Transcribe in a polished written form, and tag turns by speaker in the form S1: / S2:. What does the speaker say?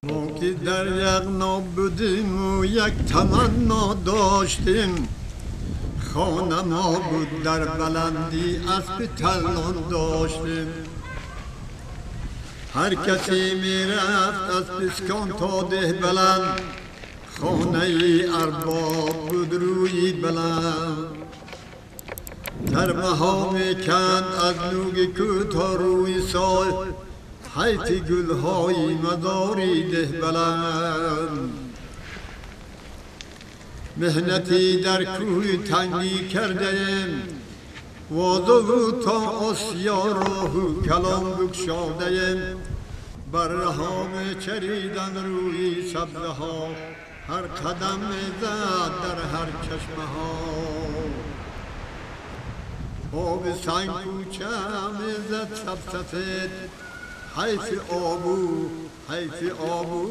S1: ما که در یغنا بودیم و یک تمنا داشتیم، خانه ما بود در بلندی اسب تلان داشتیم. هر کسی میرفت از پسکان تا ده بلند، خانه ارباب بود روی بلند. ترمه ها میکند از نوگ کو تا روی سای، حیف گلهای مداری ده بلند. مهنتی در کوی تنگی کردیم، وادو تا آسیا راهو کلام بگشادیم. بره ها میچریدن روی سبزه ها، هر قدم میزد در هر چشمه ها. آب سنگ کوچه میزد سب سفید، حیف آبو حیف آبو